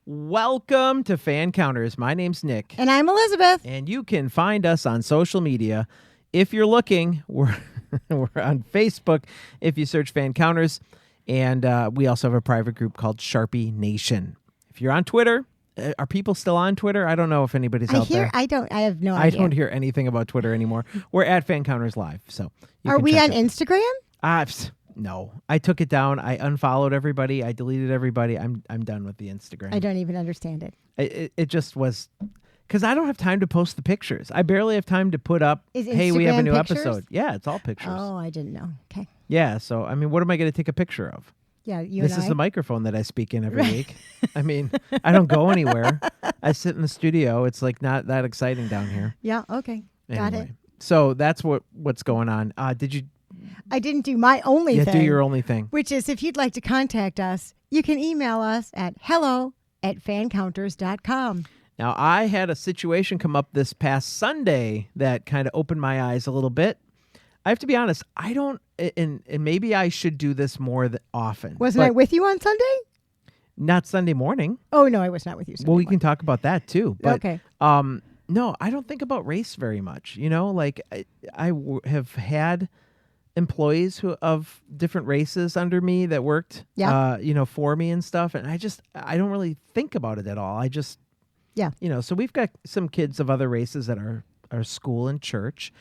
Welcome to Fancounters. My name's Nick. And I'm Elizabeth. And you can find us on social media. If you're looking, we're on Facebook if you search Fancounters. And we also have a private group called Sharpie Nation. If you're on Twitter, are people still on Twitter? I don't know if anybody's out there. I have no idea. I don't hear anything about Twitter anymore. We're at Fancounters Live. So are we on Instagram? No, I took it down. I unfollowed everybody. I deleted everybody. I'm done with the Instagram. I don't even understand it. It just was because I don't have time to post the pictures. I barely have time to put up, hey, we have a new pictures? episode. Yeah, it's all pictures. Oh, I didn't know. Okay. Yeah, so, I mean, what am I going to take a picture of? Yeah, This is the microphone that I speak in every week. I mean, I don't go anywhere. I sit in the studio. It's like not that exciting down here. Yeah, okay. Got it. So that's what's going on. I didn't do my only thing. Yeah, do your only thing. Which is if you'd like to contact us, you can email us at hello@fancounters.com. Now, I had a situation come up this past Sunday that kind of opened my eyes a little bit. I have to be honest, I don't, and maybe I should do this more often. Wasn't I with you on Sunday? Not Sunday morning. Oh, no, I was not with you Sunday morning. We can talk about that too. But, okay. No, I don't think about race very much. You know, like I have had employees of different races under me that worked, for me and stuff. And I don't really think about it at all. So we've got some kids of other races at our school and church.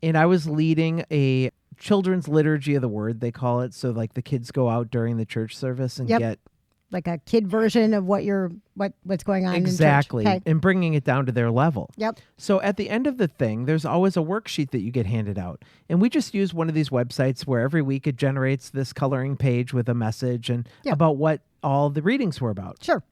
And I was leading a children's liturgy of the word, they call it. So like the kids go out during the church service and get like a kid version of what's going on exactly in church. Okay. And bringing it down to their level. Yep. So at the end of the thing, there's always a worksheet that you get handed out. And we just use one of these websites where every week it generates this coloring page with a message and about what all the readings were about. Sure.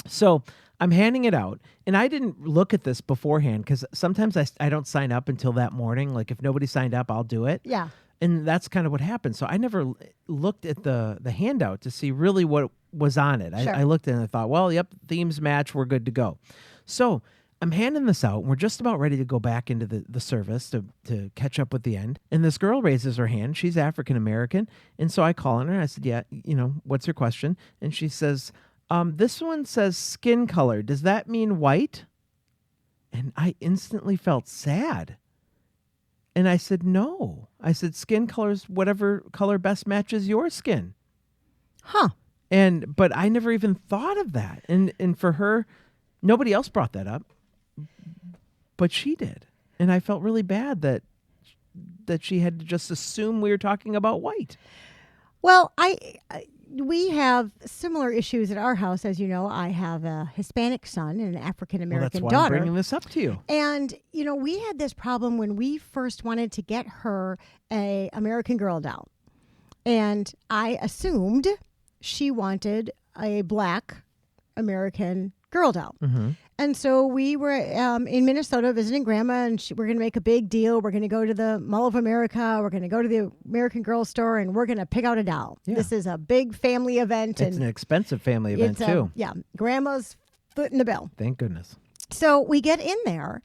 So I'm handing it out, and I didn't look at this beforehand because sometimes I don't sign up until that morning. Like if nobody signed up, I'll do it. Yeah. And that's kind of what happened. So I never looked at the handout to see really what was on it. Sure. I looked at it and I thought, well, yep, themes match. We're good to go. So I'm handing this out, and we're just about ready to go back into the service to catch up with the end. And this girl raises her hand. She's African-American. And so I call on her. I said, yeah, what's your question? And she says, this one says skin color. Does that mean white? And I instantly felt sad. And I said, no. I said, skin color's whatever color best matches your skin. Huh. But I never even thought of that. And for her, nobody else brought that up, but she did. And I felt really bad that she had to just assume we were talking about white. Well, we have similar issues at our house. As you know, I have a Hispanic son and an African-American daughter. That's why I'm bringing this up to you. And, we had this problem when we first wanted to get her a American Girl doll. And I assumed she wanted a black American Girl doll. Mm-hmm. And so we were in Minnesota visiting Grandma, and we're going to make a big deal. We're going to go to the Mall of America. We're going to go to the American Girl store, and we're going to pick out a doll. Yeah. This is a big family event. It's an expensive family event, too. Yeah. Grandma's footing the bill. Thank goodness. So we get in there,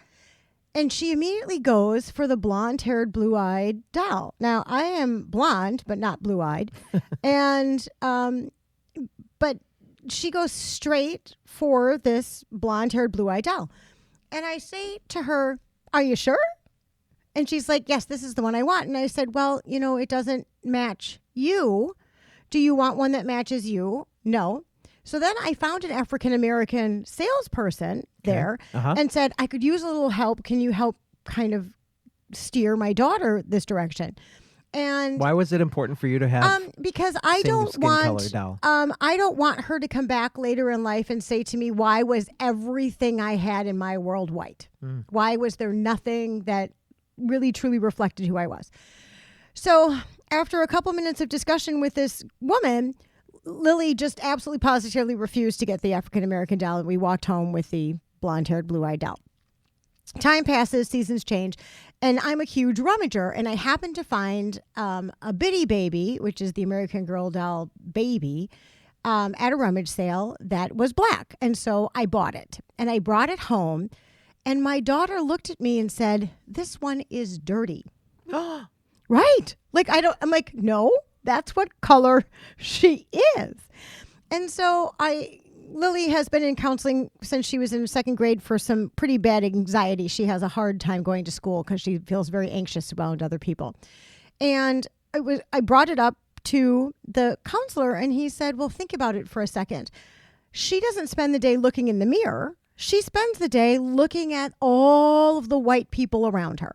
and she immediately goes for the blonde-haired, blue-eyed doll. Now, I am blonde, but not blue-eyed. And, but she goes straight for this blonde-haired, blue-eyed doll. And I say to her, are you sure? And she's like, yes, this is the one I want. And I said, well, it doesn't match you. Do you want one that matches you? No. So then I found an African-American salesperson there and said, I could use a little help. Can you help kind of steer my daughter this direction? And why was it important for you to have? Because I don't want her to come back later in life and say to me, why was everything I had in my world white? Why was there nothing that really truly reflected who I was? So after a couple minutes of discussion with this woman, Lily just absolutely positively refused to get the African-American doll, and we walked home with the blonde-haired, blue-eyed doll. Time passes, seasons change, and I'm a huge rummager, and I happen to find a Bitty Baby, which is the American Girl doll baby, at a rummage sale that was black. And so I bought it, and I brought it home, and my daughter looked at me and said, this one is dirty. Right. I'm like, no, that's what color she is. And so I Lily has been in counseling since she was in second grade for some pretty bad anxiety. She has a hard time going to school because she feels very anxious around other people. And I brought it up to the counselor, and he said, well, think about it for a second. She doesn't spend the day looking in the mirror. She spends the day looking at all of the white people around her.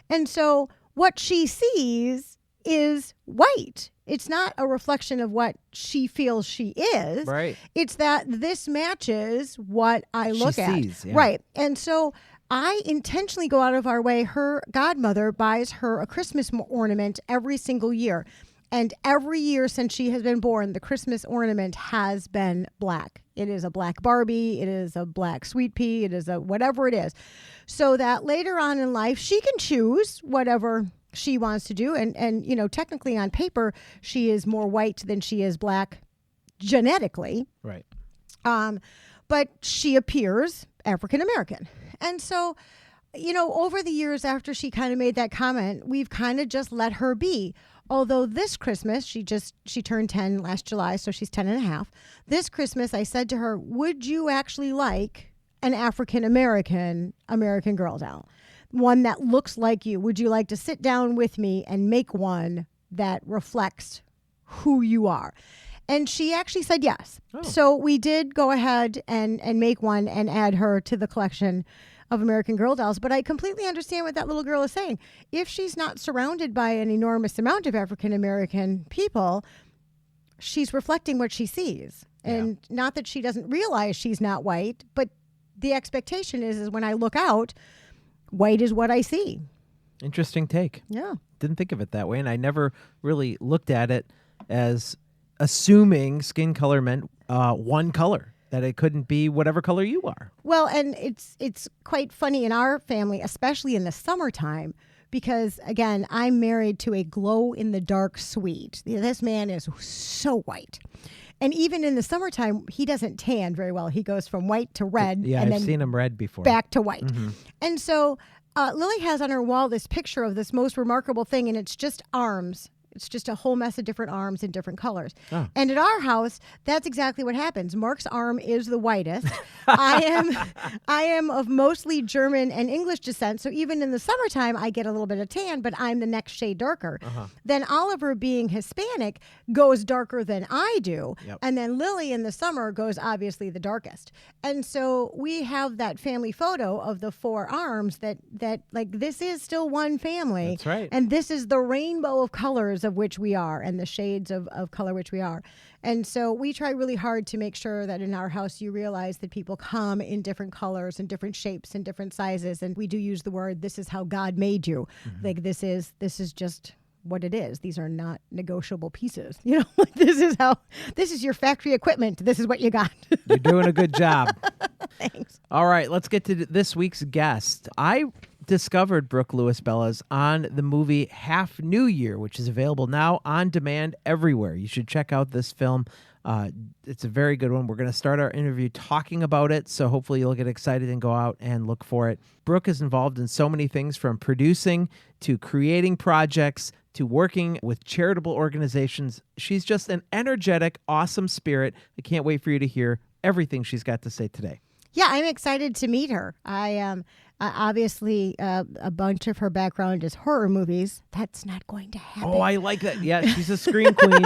And so what she sees is white. It's not a reflection of what she feels she is. Right. It's that this matches what I look at. Sees, yeah. Right. And so I intentionally go out of our way. Her godmother buys her a Christmas ornament every single year. And every year since she has been born, the Christmas ornament has been black. It is a black Barbie. It is a black sweet pea. It is a whatever it is. So that later on in life, she can choose whatever she wants to do. And you know, technically on paper, she is more white than she is black genetically. Right. But she appears African American. And so, you know, over the years after she kind of made that comment, we've kind of just let her be. Although this Christmas, she turned 10 last July, so she's 10 and a half. This Christmas, I said to her, would you actually like an African-American Girl doll? One that looks like you. Would you like to sit down with me and make one that reflects who you are? And she actually said yes. Oh. So we did go ahead and make one and add her to the collection of American Girl dolls. But I completely understand what that little girl is saying. If she's not surrounded by an enormous amount of African American people, she's reflecting what she sees. And not that she doesn't realize she's not white, but the expectation is when I look out, white is what I see. Interesting take. Yeah. Didn't think of it that way. And I never really looked at it as assuming skin color meant one color. That it couldn't be whatever color you are. Well, and it's quite funny in our family, especially in the summertime, because, again, I'm married to a glow-in-the-dark Swede. This man is so white. And even in the summertime, he doesn't tan very well. He goes from white to red. Yeah, and I've then seen him red before. Back to white. Mm-hmm. And so Lily has on her wall this picture of this most remarkable thing, and it's just arms. It's just a whole mess of different arms in different colors. Oh. And at our house, that's exactly what happens. Mark's arm is the whitest. I am of mostly German and English descent, so even in the summertime, I get a little bit of tan, but I'm the next shade darker. Uh-huh. Then Oliver, being Hispanic, goes darker than I do. Yep. And then Lily in the summer goes obviously the darkest. And so we have that family photo of the four arms that like, this is still one family. That's right. And this is the rainbow of colors of which we are and the shades of color which we are. And so we try really hard to make sure that in our house you realize that people come in different colors and different shapes and different sizes. And we do use the word, this is how God made you. Mm-hmm. Like this is just what it is. These are not negotiable pieces. You know, this is your factory equipment. This is what you got. You're doing a good job. Thanks. All right, let's get to this week's guest. I discovered Brooke Lewis Bellas on the movie Half New Year, which is available now on demand everywhere. You should check out this film. It's a very good one. We're going to start our interview talking about it, so hopefully you'll get excited and go out and look for it. Brooke is involved in so many things, from producing to creating projects to working with charitable organizations. She's just an energetic, awesome spirit. I can't wait for you to hear everything she's got to say today. Yeah, I'm excited to meet her. Obviously, a bunch of her background is horror movies. That's not going to happen. Oh, I like that. Yeah, she's a scream queen.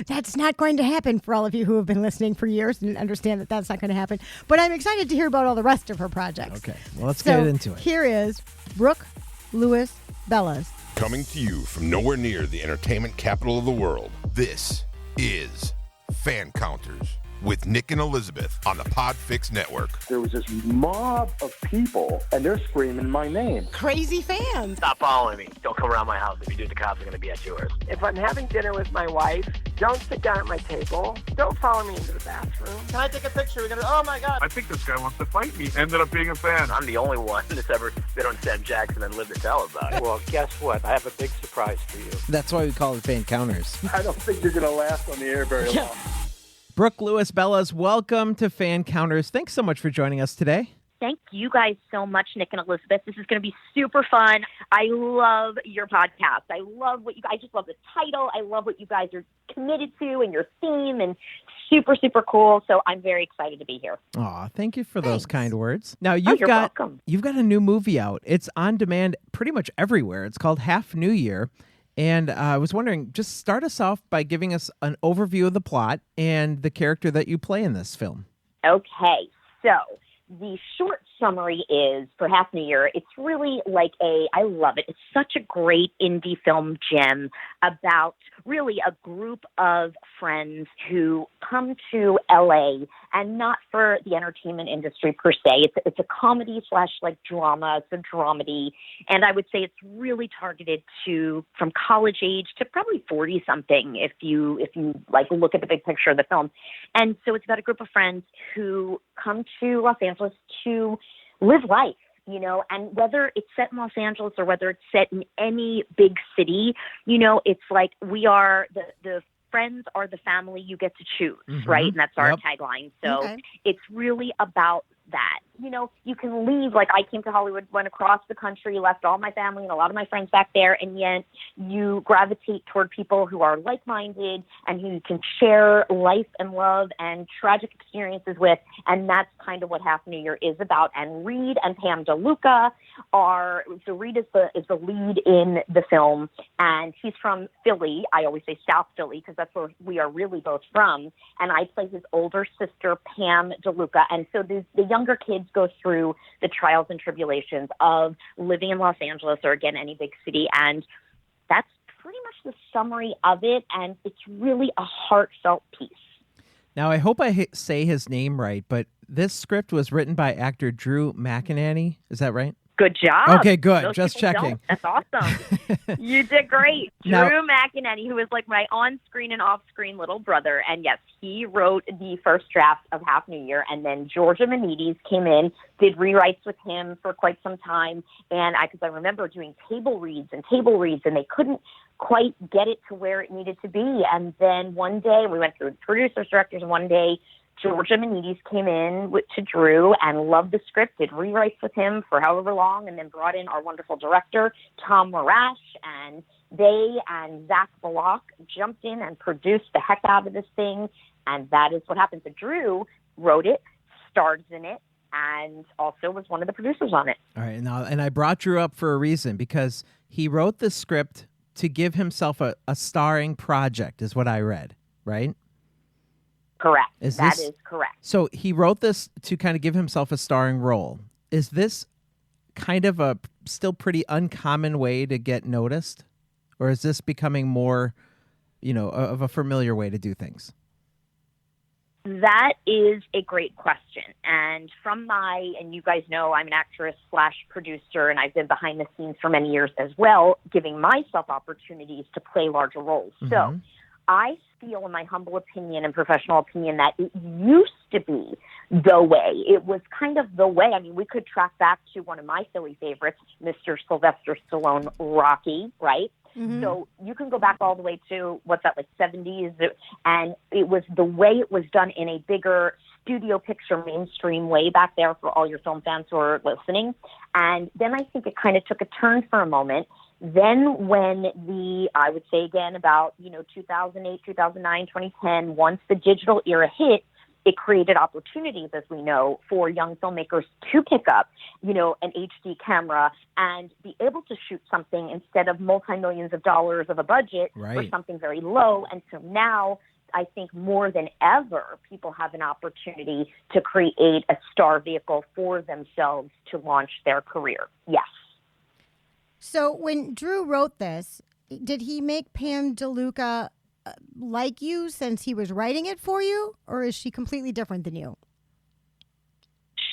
That's not going to happen for all of you who have been listening for years and understand that that's not going to happen. But I'm excited to hear about all the rest of her projects. Okay, well, let's get into it. Here is Brooke Lewis Bellas. Coming to you from nowhere near the entertainment capital of the world, this is Fancounters with Nick and Elizabeth on the Podfix Network. There was this mob of people, and they're screaming my name. Crazy fans. Stop following me. Don't come around my house. If you do, the cops are going to be at yours. If I'm having dinner with my wife, don't sit down at my table. Don't follow me into the bathroom. Can I take a picture? We're going to, oh my God. I think this guy wants to fight me. Ended up being a fan. I'm the only one that's ever been on Sam Jackson and lived to tell about it. Well, guess what? I have a big surprise for you. That's why we call it Fancounters. I don't think you're going to last on the air very long. Brooke Lewis Bellas, welcome to Fancounters. Thanks so much for joining us today. Thank you guys so much, Nick and Elizabeth. This is going to be super fun. I love your podcast. I love I just love the title. I love what you guys are committed to and your theme, and super, super cool. So I'm very excited to be here. Aw, thank you for those kind words. Now you're welcome. You've got a new movie out. It's on demand pretty much everywhere. It's called Half New Year. And I was wondering, just start us off by giving us an overview of the plot and the character that you play in this film. Okay, so the short summary is, for Half New Year, it's really like I love it. It's such a great indie film gem about really a group of friends who come to LA, and not for the entertainment industry per se. It's a comedy / like drama. It's a dramedy. And I would say it's really targeted to from college age to probably 40 something if you like look at the big picture of the film. And so it's about a group of friends who come to Los Angeles to live life, you know, and whether it's set in Los Angeles or whether it's set in any big city, you know, it's like we are the friends are the family you get to choose, right? And that's our tagline. So it's really about that. You know, you can leave, like I came to Hollywood, went across the country, left all my family and a lot of my friends back there, and yet you gravitate toward people who are like-minded and who you can share life and love and tragic experiences with, and that's kind of what Half New Year is about. And Reed and Pam DeLuca so Reed is the lead in the film, and he's from Philly. I always say South Philly because that's where we are really both from, and I play his older sister, Pam DeLuca, and so the younger kids go through the trials and tribulations of living in Los Angeles or, again, any big city. And that's pretty much the summary of it. And it's really a heartfelt piece. Now, I hope I say his name right, but this script was written by actor Drew McInerney. Is that right? Good job. Okay, good. Those Just checking. Don't. That's awesome. You did great. Now, Drew McInerney, who is like my on-screen and off-screen little brother. And yes, he wrote the first draft of Half New Year. And then Georgia Manides came in, did rewrites with him for quite some time. And because I remember doing table reads, and they couldn't quite get it to where it needed to be. And then one day, we went through the producers, directors, and one day, Georgia Manides came in to Drew and loved the script, did rewrites with him for however long, and then brought in our wonderful director, Tom Marash, and they and Zach Balak jumped in and produced the heck out of this thing, and that is what happened. So Drew wrote it, stars in it, and also was one of the producers on it. All right, now, and I brought Drew up for a reason, because he wrote the script to give himself a starring project, is what I read, right? Correct. That is correct. So he wrote this to kind of give himself a starring role. Is this kind of a still pretty uncommon way to get noticed? Or is this becoming more, you know, of a familiar way to do things? That is a great question. And and you guys know I'm an actress / producer, and I've been behind the scenes for many years as well, giving myself opportunities to play larger roles. So I feel, in my humble opinion and professional opinion, that it used to be the way. It was kind of the way. I mean, we could track back to one of my Philly favorites, Mr. Sylvester Stallone, Rocky, right? So you can go back all the way to, what's that, like 70s? And it was the way it was done in a bigger studio picture mainstream way back there for all your film fans who are listening. And then I think it kind of took a turn for a moment. Then when I would say again about, 2008, 2009, 2010, once the digital era hit, it created opportunities, as we know, for young filmmakers to pick up, an HD camera and be able to shoot something instead of multi-millions of dollars of a budget for something very low. And so now I think more than ever, people have an opportunity to create a star vehicle for themselves to launch their career. Yes. So when Drew wrote this, did he make Pam DeLuca like you since he was writing it for you, or is she completely different than you?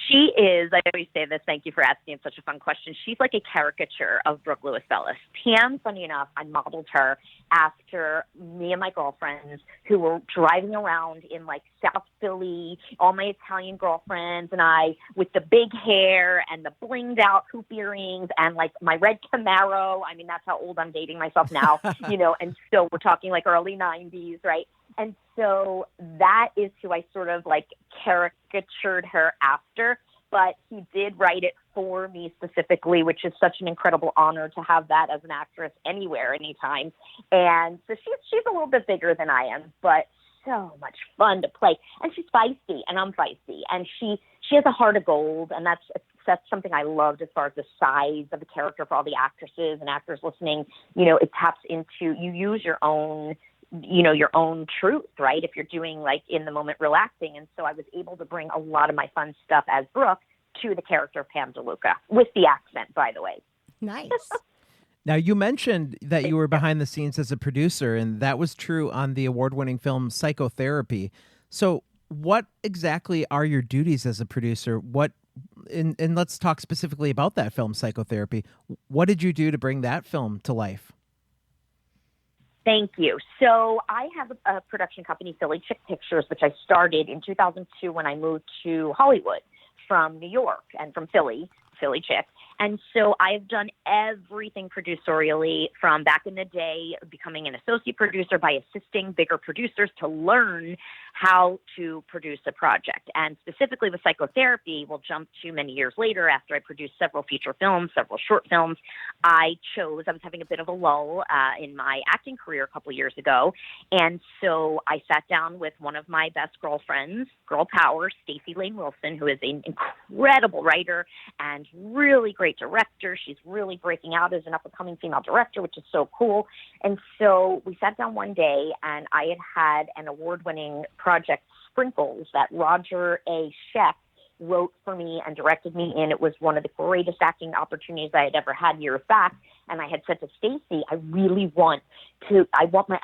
She is, I always say this, thank you for asking such a fun question. She's like a caricature of Brooke Lewis Bellas. Pam, funny enough, I modeled her after me and my girlfriends who were driving around in like South Philly, all my Italian girlfriends and I, with the big hair and the blinged out hoop earrings and like my red Camaro. I mean, that's how old I'm dating myself now, and so we're talking like early 90s, right? And so that is who I sort of like caricatured her after. but he did write it for me specifically, which is such an incredible honor to have that as an actress anywhere, anytime. And so she's a little bit bigger than I am, but so much fun to play. And she's feisty, and I'm feisty. And she has a heart of gold, and that's something I loved as far as the size of the character for all the actresses and actors listening. You know, it taps into, you use your own truth, right? If you're doing like in the moment real acting. And so I was able to bring a lot of my fun stuff as Brooke to the character of Pam DeLuca with the accent, by the way. Nice. Now, you mentioned that you were behind the scenes as a producer, and that was true on the award-winning film Psychotherapy. So what exactly are your duties as a producer? And let's talk specifically about that film, Psychotherapy. What did you do to bring that film to life? Thank you. So I have a production company, Philly Chick Pictures, which I started in 2002 when I moved to Hollywood from New York and from Philly Chick. And so I've done everything producerially from back in the day, becoming an associate producer by assisting bigger producers to learn how to produce a project. And specifically with Psychotherapy, we'll jump to many years later after I produced several feature films, several short films. I was having a bit of a lull in my acting career a couple of years ago. And so I sat down with one of my best girlfriends, girl power, Stacey Lane Wilson, who is an incredible writer and really great director. She's really breaking out as an up-and-coming female director, which is so cool. And so we sat down one day, and I had an award-winning project, Sprinkles, that Roger A. Sheck wrote for me and directed me in. It was one of the greatest acting opportunities I had ever had years back. And I had said to Stacey, I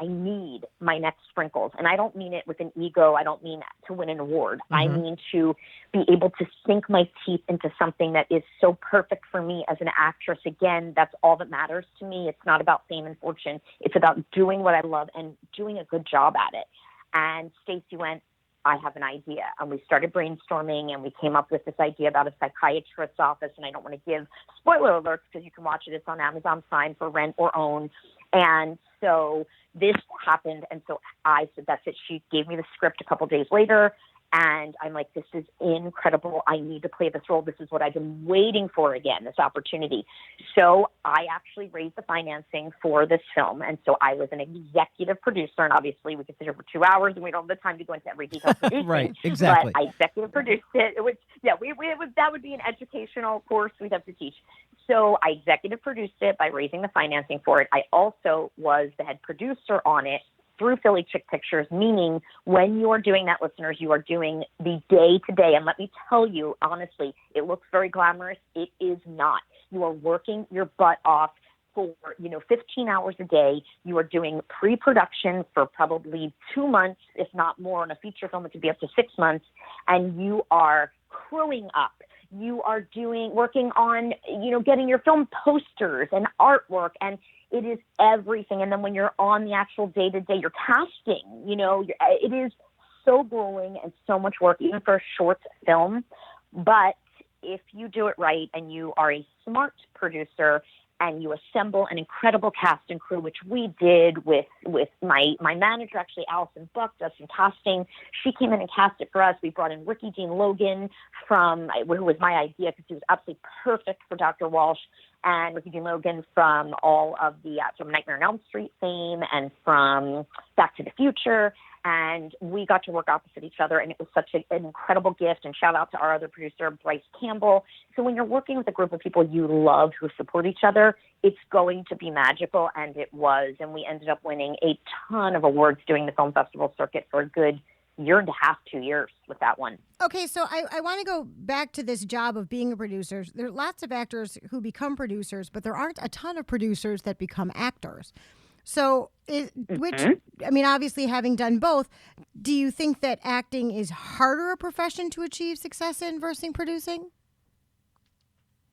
need my next Sprinkles. And I don't mean it with an ego. I don't mean to win an award. Mm-hmm. I mean to be able to sink my teeth into something that is so perfect for me as an actress. Again, that's all that matters to me. It's not about fame and fortune. It's about doing what I love and doing a good job at it. And Stacey went, I have an idea. And we started brainstorming, and we came up with this idea about a psychiatrist's office. And I don't want to give spoiler alerts because you can watch it. It's on Amazon Prime for rent or own. And so this happened. And so I said, that's it. She gave me the script a couple days later. And I'm like, this is incredible. I need to play this role. This is what I've been waiting for again, this opportunity. So I actually raised the financing for this film. And so I was an executive producer. And obviously we could sit here for 2 hours and we don't have the time to go into every detail of producing. Right, exactly. But I executive produced it. It was, that would be an educational course we'd have to teach. So I executive produced it by raising the financing for it. I also was the head producer on it through Philly Chick Pictures, meaning when you are doing that, listeners, you are doing the day-to-day. And let me tell you, honestly, it looks very glamorous. It is not. You are working your butt off for, 15 hours a day. You are doing pre-production for probably 2 months, if not more. On a feature film, it could be up to 6 months. And you are crewing up. You are working on, getting your film posters and artwork, and it is everything. And then when you're on the actual day-to-day, you're casting, it is so grueling and so much work, even for a short film. But if you do it right and you are a smart producer and you assemble an incredible cast and crew, which we did with my manager, actually, Allison Buck, does some casting. She came in and cast it for us. We brought in Ricky Dean Logan who was my idea because he was absolutely perfect for Dr. Walsh, and Ricky Dean Logan from all of the from Nightmare on Elm Street fame and from Back to the Future. And we got to work opposite each other, and it was such an incredible gift. And shout out to our other producer, Bryce Campbell. So when you're working with a group of people you love who support each other, it's going to be magical, and it was. And we ended up winning a ton of awards doing the film festival circuit for a good year and a half, 2 years with that one. Okay, so I want to go back to this job of being a producer. There are lots of actors who become producers, but there aren't a ton of producers that become actors. So, obviously having done both, do you think that acting is harder a profession to achieve success in versus producing?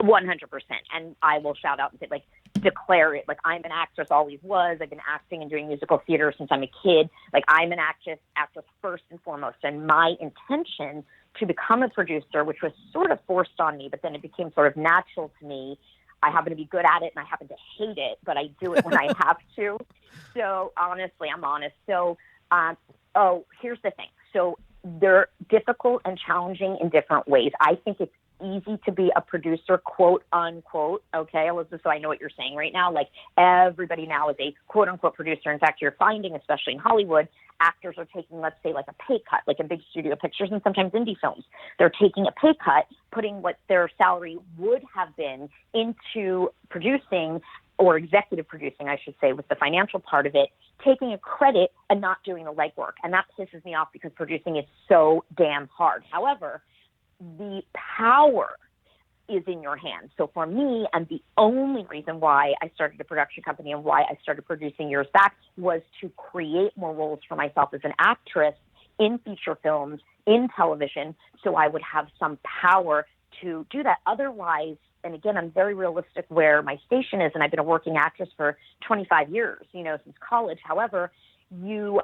100%. And I will shout out and say, declare it. I'm an actress, always was. I've been acting and doing musical theater since I'm a kid. I'm an actress first and foremost. And my intention to become a producer, which was sort of forced on me, but then it became sort of natural to me. I happen to be good at it and I happen to hate it, but I do it when I have to. So honestly, I'm honest. So, here's the thing. So they're difficult and challenging in different ways. I think it's easy to be a producer, quote unquote. Okay, Elizabeth, so I know what you're saying right now. Like, everybody now is a quote unquote producer. In fact, you're finding, especially in Hollywood, actors are taking, let's say, like a pay cut, like in big studio pictures and sometimes indie films. They're taking a pay cut, putting what their salary would have been into producing, or executive producing, I should say, with the financial part of it, taking a credit and not doing the legwork. And that pisses me off because producing is so damn hard. However, the power is in your hands. So for me, and the only reason why I started a production company and why I started producing years back was to create more roles for myself as an actress in feature films, in television, so I would have some power to do that. Otherwise, and again, I'm very realistic where my station is, and I've been a working actress for 25 years, since college. However, you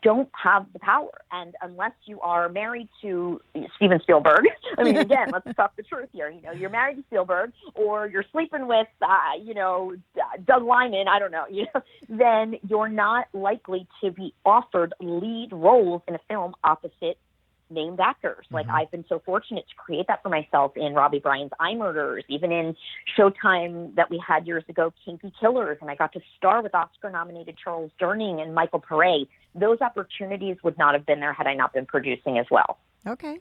don't have the power. And unless you are married to Steven Spielberg, I mean, again, let's talk the truth here. You're married to Spielberg, or you're sleeping with, Doug Lyman, I don't know, then you're not likely to be offered lead roles in a film opposite named actors. Like, I've been so fortunate to create that for myself in Robbie Bryan's I Murders, even in Showtime that we had years ago, Kinky Killers, and I got to star with Oscar-nominated Charles Durning and Michael Pare. Those opportunities would not have been there had I not been producing as well. Okay.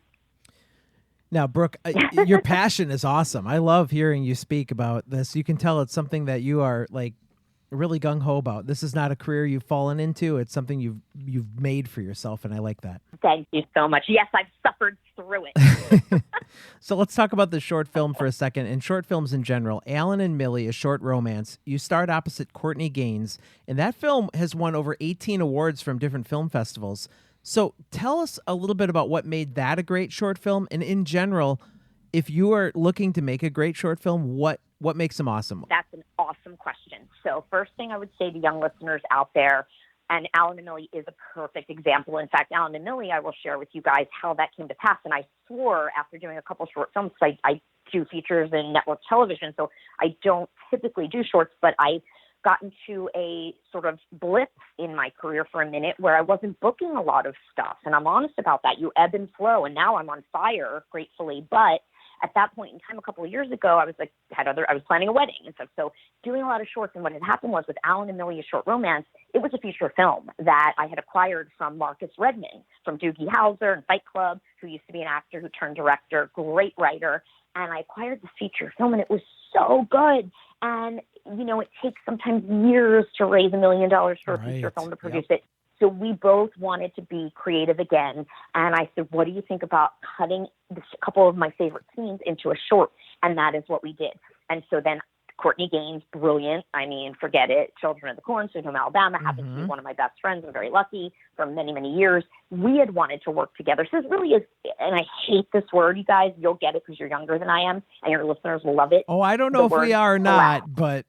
Now, Brooke, your passion is awesome. I love hearing you speak about this. You can tell it's something that you are like really gung-ho about. This is not a career you've fallen into. It's something you've made for yourself, and I like that. Thank you so much. Yes, I've suffered through it. So let's talk about the short film for a second, and short films in general. Alan and Millie, a short romance. You starred opposite Courtney Gaines, and that film has won over 18 awards from different film festivals. So tell us a little bit about what made that a great short film, and in general, if you are looking to make a great short film, what makes them awesome? That's an awesome question. So first thing I would say to young listeners out there, and Alan and Millie is a perfect example. In fact, Alan and Millie, I will share with you guys how that came to pass. And I swore after doing a couple short films, I do features in network television, so I don't typically do shorts, but I got into a sort of blip in my career for a minute where I wasn't booking a lot of stuff. And I'm honest about that. You ebb and flow. And now I'm on fire, gratefully. But at that point in time, a couple of years ago, I was planning a wedding and stuff. So doing a lot of shorts. And what had happened was with Alan and Millie, A Short Romance, it was a feature film that I had acquired from Marcus Redman, from Doogie Howser and Fight Club, who used to be an actor who turned director, great writer. And I acquired the feature film, and it was so good. And, it takes sometimes years to raise $1 million for a feature film to produce it. So we both wanted to be creative again. And I said, what do you think about cutting a couple of my favorite scenes into a short? And that is what we did. And so then Courtney Gaines, brilliant. I mean, forget it. Children of the Corn, Sweet Home Alabama, happens to be one of my best friends. I'm very lucky for many, many years. We had wanted to work together. So this really is, and I hate this word, you guys. You'll get it because you're younger than I am, and your listeners will love it. Oh, I don't know if we are or not, but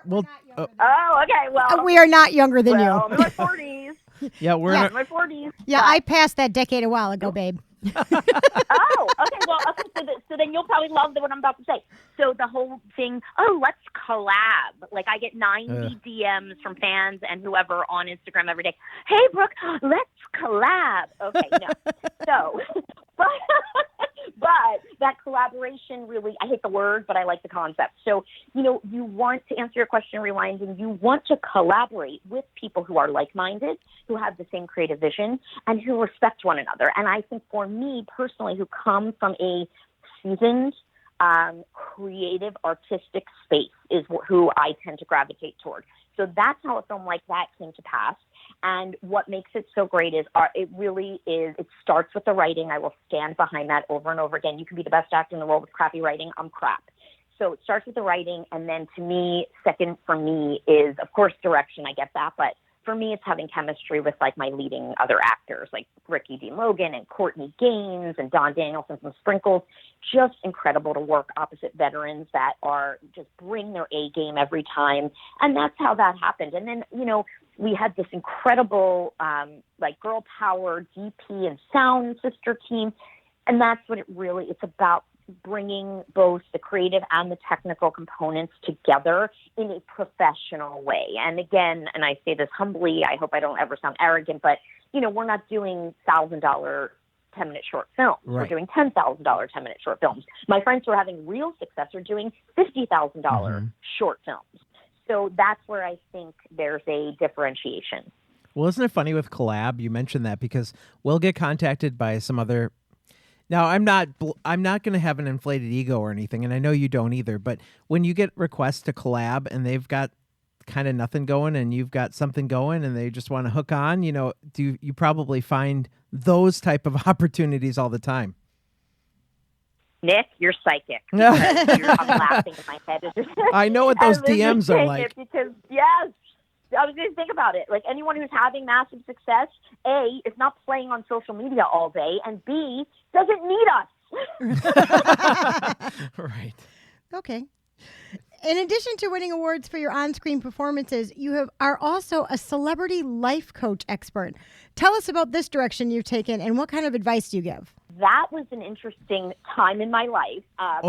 we'll. Oh, okay. Well, we are not younger than you. I'm in my 40s. Yeah, we're in my 40s. Yeah, I passed that decade a while ago, babe. Oh, okay. Well, okay, so then you'll probably love what I'm about to say. So the whole thing, let's collab. Like, I get 90 DMs from fans and whoever on Instagram every day. Hey, Brooke, let's collab. Okay, no. So, but that collaboration really, I hate the word, but I like the concept. So, you want to answer your question, rewinding, you want to collaborate with people who are like-minded, who have the same creative vision, and who respect one another. And I think for me personally, who come from a seasoned, creative, artistic space is who I tend to gravitate toward. So that's how a film like that came to pass. And what makes it so great is it starts with the writing. I will stand behind that over and over again. You can be the best actor in the world with crappy writing. I'm crap. So it starts with the writing. And then to me, second for me is, of course, direction. I get that. But for me, it's having chemistry with like my leading other actors, like Ricky Dean Logan and Courtney Gaines and Don Danielson from Sprinkles. Just incredible to work opposite veterans that are just bring their A game every time. And that's how that happened. And then, we had this incredible, girl power DP and sound sister team. And that's what it's about, bringing both the creative and the technical components together in a professional way. And again, and I say this humbly, I hope I don't ever sound arrogant, but, we're not doing $1,000 10-minute short films. Right. We're doing $10,000 10-minute short films. My friends who are having real success are doing $50,000 short films. So that's where I think there's a differentiation. Well, isn't it funny with collab? You mentioned that because we'll get contacted by some other. Now, I'm not going to have an inflated ego or anything, and I know you don't either. But when you get requests to collab and they've got kind of nothing going and you've got something going and they just want to hook on, you probably find those type of opportunities all the time. Nick, you're psychic. I'm laughing in my head. I know what those DMs are like. Because, yes, I was going to think about it. Like anyone who's having massive success, A, is not playing on social media all day, and B, doesn't need us. Right. Okay. In addition to winning awards for your on-screen performances, you are also a celebrity life coach expert. Tell us about this direction you've taken and what kind of advice do you give? That was an interesting time in my life.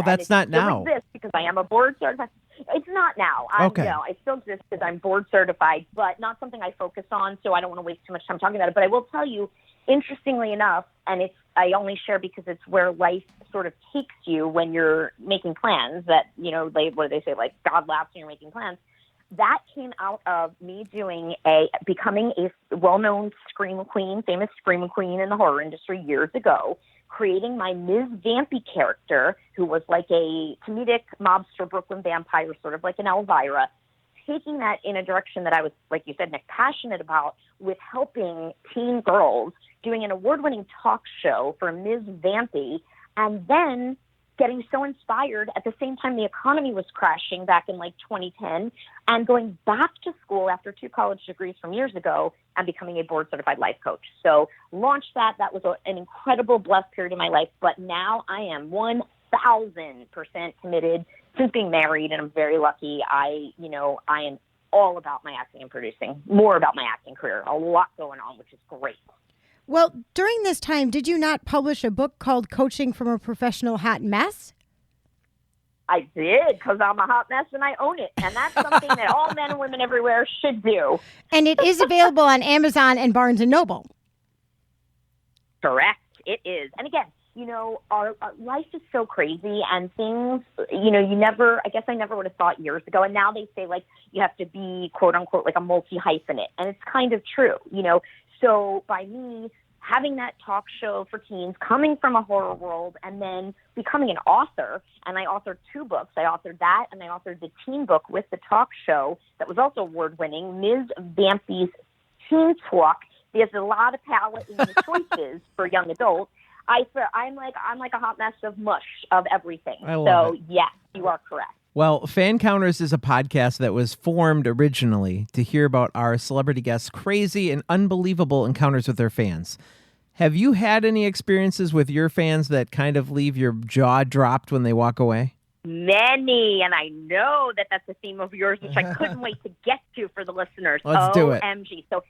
That's not now. It exists because I am a board certified. It's not now. Okay. No, it still exists because I'm board certified, but not something I focus on, so I don't want to waste too much time talking about it. But I will tell you, interestingly enough, and I only share because it's where life sort of takes you when you're making plans that, what do they say, like God laughs when you're making plans. That came out of me becoming a well-known scream queen, famous scream queen in the horror industry years ago, creating my Ms. Vampy character, who was like a comedic mobster Brooklyn vampire, sort of like an Elvira, taking that in a direction that I was, like you said, Nick, passionate about, with helping teen girls, doing an award-winning talk show for Ms. Vampy, and then getting so inspired at the same time the economy was crashing back in like 2010, and going back to school after 2 college degrees from years ago and becoming a board certified life coach. So launched that. That was an incredible blessed period in my life. But now I am 1,000% committed since being married, and I'm very lucky. I am all about my acting and producing, more about my acting career. A lot going on, which is great. Well, during this time, did you not publish a book called Coaching from a Professional Hot Mess? I did, because I'm a hot mess and I own it. And that's something that all men and women everywhere should do. And it is available on Amazon and Barnes & Noble. Correct. It is. And again, our life is so crazy, and things, I guess I never would have thought years ago. And now they say, like, you have to be, quote unquote, like a multi-hyphenate. And it's kind of true, So by me having that talk show for teens, coming from a horror world, and then becoming an author, and I authored 2 books. I authored that, and I authored the teen book with the talk show that was also award-winning, Ms. Vampy's Teen Talk. There's a lot of palette in the choices for young adults. I'm like a hot mess of mush of everything. I love it. Yes, you are correct. Well, Fancounters is a podcast that was formed originally to hear about our celebrity guests' crazy and unbelievable encounters with their fans. Have you had any experiences with your fans that kind of leave your jaw dropped when they walk away? Many, and I know that that's a theme of yours, which I couldn't wait to get to for the listeners. Let's do it. OMG. So,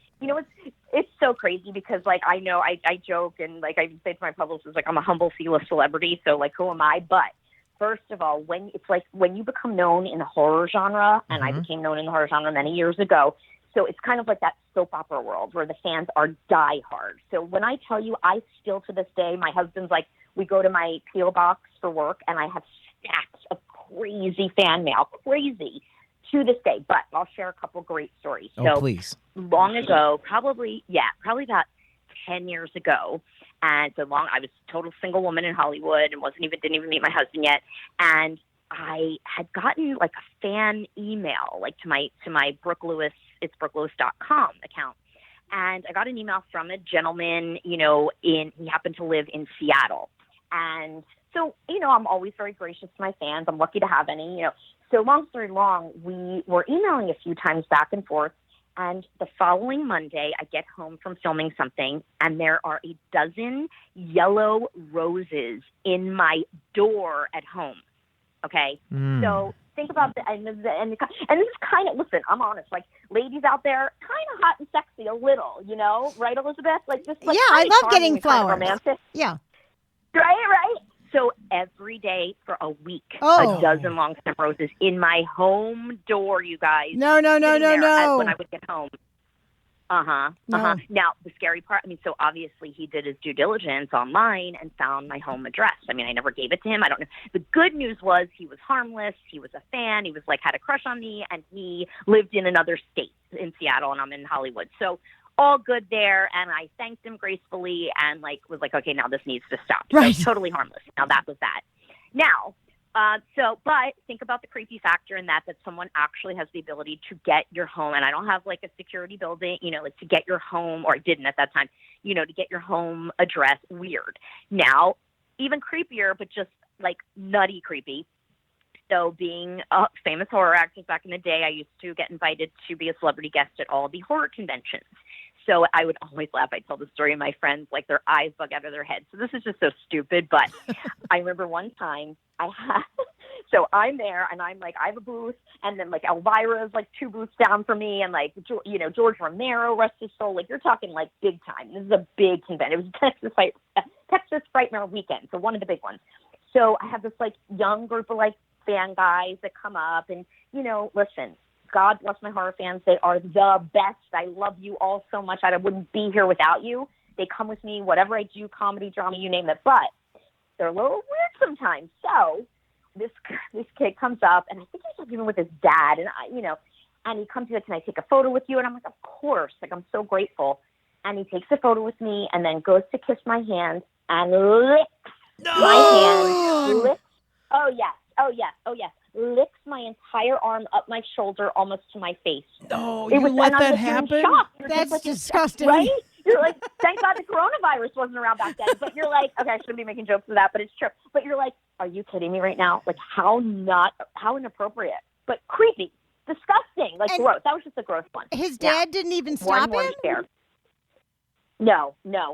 it's so crazy because, like, I know I joke and, like, I say to my publicist, like, I'm a humble C-list celebrity, so, like, who am I? But first of all, when you become known in the horror genre, and I became known in the horror genre many years ago, so it's kind of like that soap opera world where the fans are diehard. So when I tell you, I still to this day, my husband's like, we go to my P.O. box for work, and I have stacks of crazy fan mail, crazy to this day. But I'll share a couple great stories. Oh, please. Long ago, probably about 10 years ago, and I was a total single woman in Hollywood and didn't even meet my husband yet. And I had gotten like a fan email, like to my Brooke Lewis, it's brookelewis.com account. And I got an email from a gentleman, he happened to live in Seattle. And so, I'm always very gracious to my fans. I'm lucky to have any, So long story long, we were emailing a few times back and forth. And the following Monday, I get home from filming something, and there are a dozen yellow roses in my door at home. Okay? So think about and this is kind of, listen, I'm honest, like, ladies out there, kind of hot and sexy a little, right, Elizabeth? Like, just like, yeah, I love getting flowers. Kind of romantic. Yeah. Right? So every day for a week, a dozen long-stem roses in my home door, you guys. No. When I would get home. No. Now, the scary part, so obviously he did his due diligence online and found my home address. I never gave it to him. I don't know. The good news was he was harmless. He was a fan. He was had a crush on me, and he lived in another state in Seattle, and I'm in Hollywood. So all good there. And I thanked him gracefully and was okay, now this needs to stop. Right. So totally harmless. Now that was that. Now, but think about the creepy factor in that someone actually has the ability to get your home. And I don't have a security building, to get your home, or I didn't at that time, to get your home address. Weird. Now, even creepier, but just nutty creepy. So being a famous horror actress back in the day, I used to get invited to be a celebrity guest at all the horror conventions. So I would always laugh. I tell the story of my friends, their eyes bug out of their heads. So this is just so stupid. But I remember one time so I'm there and I'm I have a booth, and then Elvira's 2 booths down from me, and George Romero, rest his soul. You're talking big time. This is a big convention. It was Texas Frightmare weekend. So one of the big ones. So I have this young group of fan guys that come up, and listen, God bless my horror fans. They are the best. I love you all so much. I wouldn't be here without you. They come with me, whatever I do, comedy, drama, you name it. But they're a little weird sometimes. So this kid comes up, and I think he's even with his dad, and and he comes to me, can I take a photo with you? And I'm of course. I'm so grateful. And he takes a photo with me, and then goes to kiss my hand and licks my hand. Licks. Oh yes. Licks my entire arm up my shoulder, almost to my face. No, you let that happen? That's disgusting. Right? You're thank God the coronavirus wasn't around back then. But you're okay, I shouldn't be making jokes of that, but it's true. But you're are you kidding me right now? How inappropriate, but creepy, disgusting, gross. That was just a gross one. His dad didn't even stop him? Scared. No.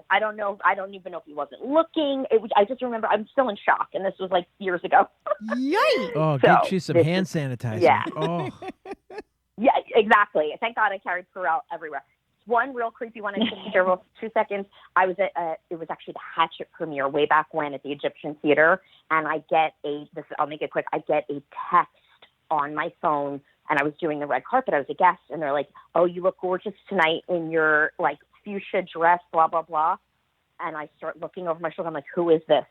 I don't know. I don't even know if he wasn't looking. I just remember I'm still in shock, and this was years ago. Yikes! Oh, get you some hand sanitizer. Yeah. Oh. Yeah, exactly. Thank God I carried Purell everywhere. One real creepy one. I took care of 2 seconds. I was at it was actually the Hatchet premiere way back when at the Egyptian Theater, and I get I'll make it quick. I get a text on my phone, and I was doing the red carpet. I was a guest, and they're "Oh, you look gorgeous tonight in your fuchsia dress, blah, blah, blah." And I start looking over my shoulder. I'm who is this?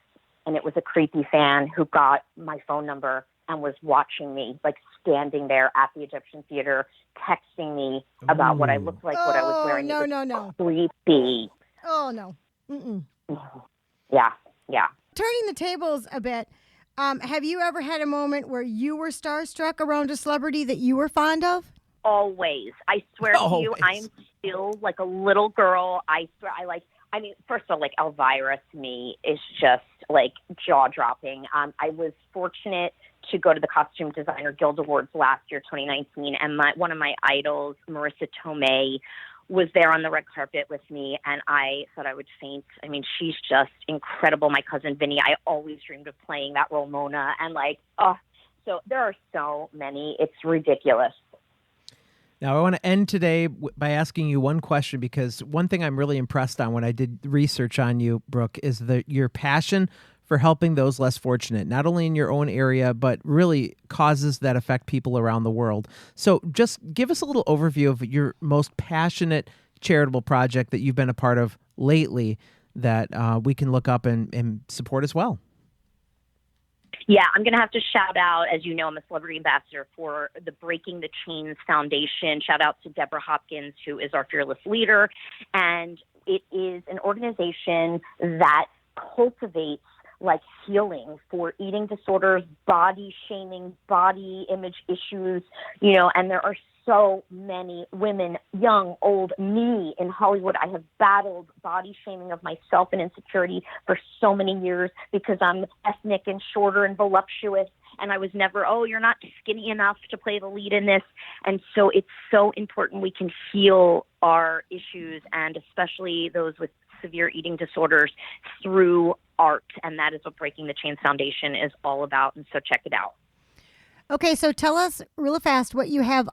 And it was a creepy fan who got my phone number and was watching me, standing there at the Egyptian Theater, texting me about what I looked like, what I was wearing. No. Creepy. Oh, no. Mm-mm. Yeah. Turning the tables a bit, have you ever had a moment where you were starstruck around a celebrity that you were fond of? Always. I swear to you, I'm still a little girl. I swear, first of all, Elvira to me is just jaw-dropping. I was fortunate to go to the Costume Designer Guild Awards last year, 2019, and one of my idols, Marissa Tomei, was there on the red carpet with me, and I thought I would faint. She's just incredible. My cousin Vinny, I always dreamed of playing that role, Mona, and so there are so many. It's ridiculous. Now, I want to end today by asking you one question, because one thing I'm really impressed on when I did research on you, Brooke, is your passion for helping those less fortunate, not only in your own area, but really causes that affect people around the world. So just give us a little overview of your most passionate charitable project that you've been a part of lately that we can look up and support as well. Yeah, I'm going to have to shout out, as you know, I'm a celebrity ambassador for the Breaking the Chains Foundation. Shout out to Deborah Hopkins, who is our fearless leader. And it is an organization that cultivates healing for eating disorders, body shaming, body image issues, and there are so many women, young, old, me in Hollywood. I have battled body shaming of myself and insecurity for so many years because I'm ethnic and shorter and voluptuous. And I was never, you're not skinny enough to play the lead in this. And so it's so important we can heal our issues, and especially those with severe eating disorders, through art. And that is what Breaking the Chains Foundation is all about. And so check it out. Okay, so tell us real fast what you have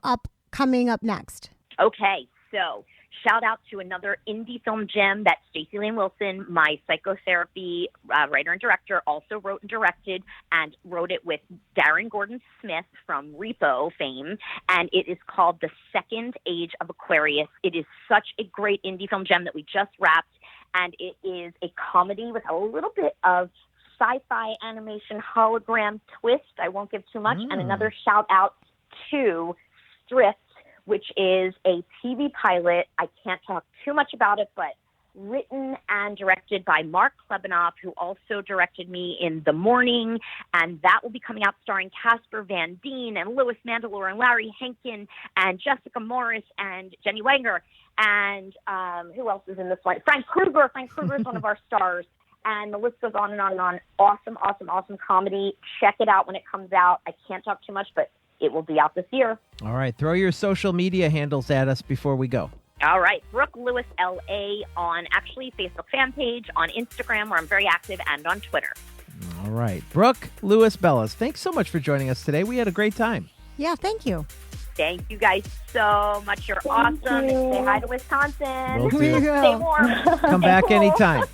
coming up next. Okay, so Shout out to another indie film gem that Stacey Lane Wilson, my psychotherapy writer and director, also wrote and directed, and wrote it with Darren Gordon Smith from Repo fame. And it is called The Second Age of Aquarius. It is such a great indie film gem that we just wrapped. And it is a comedy with a little bit of sci-fi animation hologram twist. I won't give too much. And another shout out to Stripped, which is a TV pilot. I can't talk too much about it, but written and directed by Mark Klebanoff, who also directed me in The Morning. And that will be coming out starring Casper Van Dien and Louis Mandylor and Larry Henkin and Jessica Morris and Jenny Wanger. And who else is in this one? Frank Krueger. Frank Krueger is one of our stars. And the list goes on and on and on. Awesome, awesome, awesome comedy. Check it out when it comes out. I can't talk too much, but it will be out this year. All right. Throw your social media handles at us before we go. All right. Brooke Lewis LA on actually Facebook fan page, on Instagram, where I'm very active, and on Twitter. All right. Brooke Lewis Bellas, thanks so much for joining us today. We had a great time. Yeah, thank you. Thank you guys so much. You're awesome. And say hi to Wisconsin. Will do. Stay warm. Come back anytime.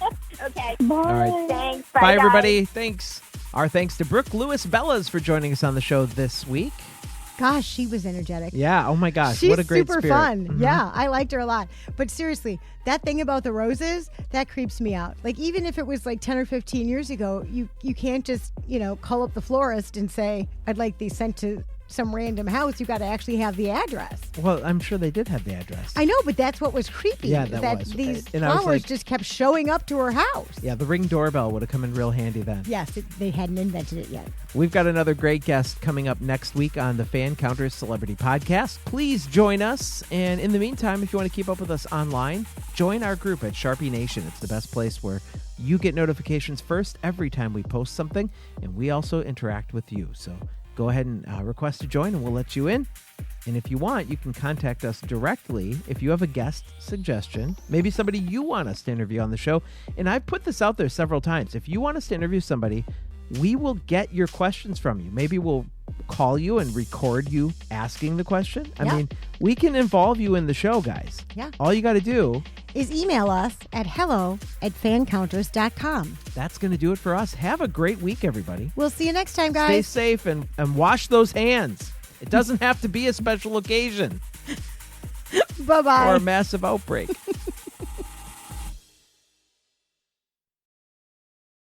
Okay. All right. Thanks. Bye, guys. everybody. Thanks. Our thanks to Brooke Lewis Bellas for joining us on the show this week. Gosh, she was energetic. Yeah. Oh, my gosh. She's what a great super spirit. fun. Mhm. Yeah, I liked her a lot. But seriously, that thing about the roses, that creeps me out. Like, even if it was like 10 or 15 years ago, you can't just, call up the florist and say, I'd like these sent to some random house. You got to actually have the address. Well, I'm sure they did have the address. I know, but that's what was creepy. Yeah, that was. These And I was flowers like- just kept showing up to her house. Yeah, the Ring doorbell would have come in real handy then. Yes, they hadn't invented it yet. We've got another great guest coming up next week on the Fancounters Celebrity Podcast. Please join us. And in the meantime, if you want to keep up with us online, join our group at Sharpie Nation. It's the best place where you get notifications first every time we post something, and we also interact with you. So go ahead and request to join, and we'll let you in. And if you want, you can contact us directly if you have a guest suggestion, maybe somebody you want us to interview on the show. And I've put this out there several times. If you want us to interview somebody, we will get your questions from you. Maybe we'll call you and record you asking the question. I mean, we can involve you in the show, guys. Yeah. All you got to do is email us at hello@fancounters.com. That's going to do it for us. Have a great week, everybody. We'll see you next time, Stay guys. safe and wash those hands. It doesn't have to be a special occasion Bye-bye. or a massive outbreak.